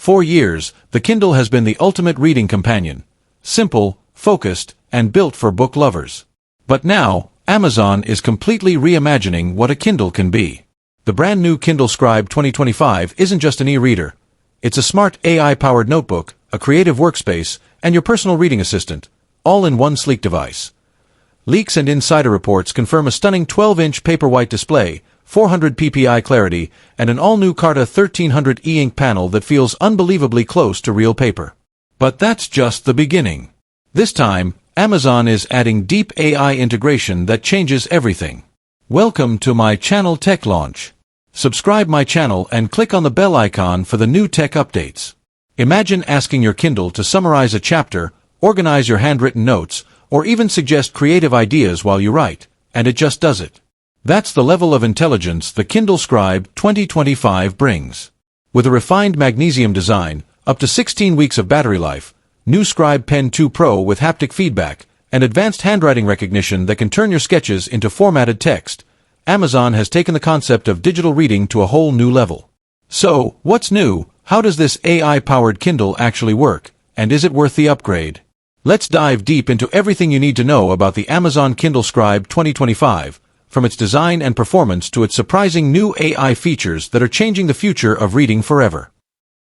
For years, the Kindle has been the ultimate reading companion. Simple, focused, and built for book lovers. But now, Amazon is completely reimagining what a Kindle can be. The brand new Kindle Scribe 2025 isn't just an e-reader. It's a smart AI-powered notebook, a creative workspace, and your personal reading assistant, all in one sleek device. Leaks and insider reports confirm a stunning 12-inch Paperwhite display, 400 ppi clarity, and an all-new Carta 1300 e-ink panel that feels unbelievably close to real paper. But that's just the beginning. This time, Amazon is adding deep AI integration that changes everything. Welcome to my channel Tech Launch. Subscribe my channel and click on the bell icon for the new tech updates. Imagine asking your Kindle to summarize a chapter, organize your handwritten notes, or even suggest creative ideas while you write, and it just does it. That's the level of intelligence the Kindle Scribe 2025 brings. With a refined magnesium design, up to 16 weeks of battery life, new Scribe Pen 2 Pro with haptic feedback, and advanced handwriting recognition that can turn your sketches into formatted text, Amazon has taken the concept of digital reading to a whole new level. So, what's new? How does this AI-powered Kindle actually work? And is it worth the upgrade? Let's dive deep into everything you need to know about the Amazon Kindle Scribe 2025, from its design and performance to its surprising new AI features that are changing the future of reading forever.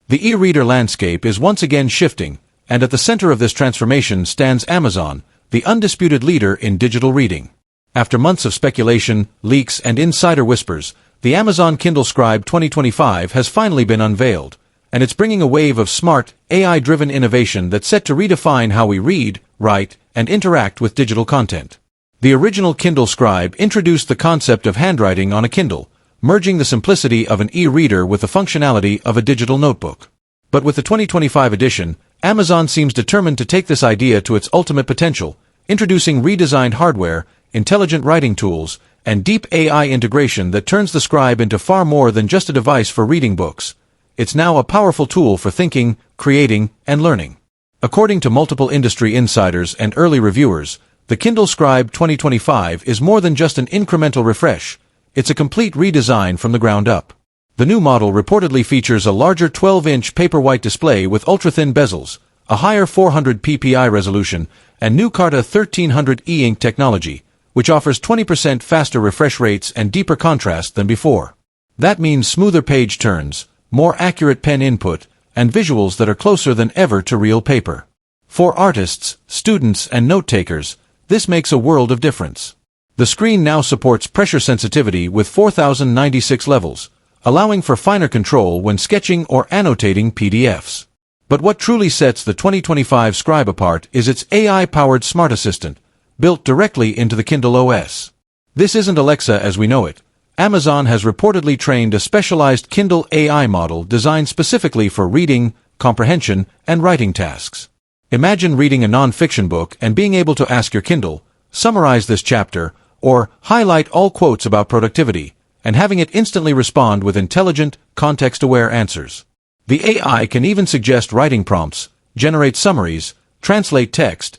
The e-reader landscape is once again shifting, and at the center of this transformation stands Amazon, the undisputed leader in digital reading. After months of speculation, leaks, and insider whispers, the Amazon Kindle Scribe 2025 has finally been unveiled, and it's bringing a wave of smart, AI-driven innovation that's set to redefine how we read, write, and interact with digital content. The original Kindle Scribe introduced the concept of handwriting on a Kindle, merging the simplicity of an e-reader with the functionality of a digital notebook. But with the 2025 edition, Amazon seems determined to take this idea to its ultimate potential, introducing redesigned hardware, intelligent writing tools, and deep AI integration that turns the Scribe into far more than just a device for reading books. It's now a powerful tool for thinking, creating, and learning. According to multiple industry insiders and early reviewers, the Kindle Scribe 2025 is more than just an incremental refresh. It's a complete redesign from the ground up. The new model reportedly features a larger 12-inch Paperwhite display with ultra-thin bezels, a higher 400 ppi resolution, and new Carta 1300 e-ink technology, which offers 20% faster refresh rates and deeper contrast than before. That means smoother page turns, more accurate pen input, and visuals that are closer than ever to real paper. For artists, students, and note-takers, this makes a world of difference. The screen now supports pressure sensitivity with 4096 levels, allowing for finer control when sketching or annotating PDFs. But what truly sets the 2025 Scribe apart is its AI-powered smart assistant, built directly into the Kindle OS. This isn't Alexa as we know it. Amazon has reportedly trained a specialized Kindle AI model designed specifically for reading, comprehension, and writing tasks. Imagine reading a non-fiction book and being able to ask your Kindle, summarize this chapter, or highlight all quotes about productivity, and having it instantly respond with intelligent, context-aware answers. The AI can even suggest writing prompts, generate summaries, translate text,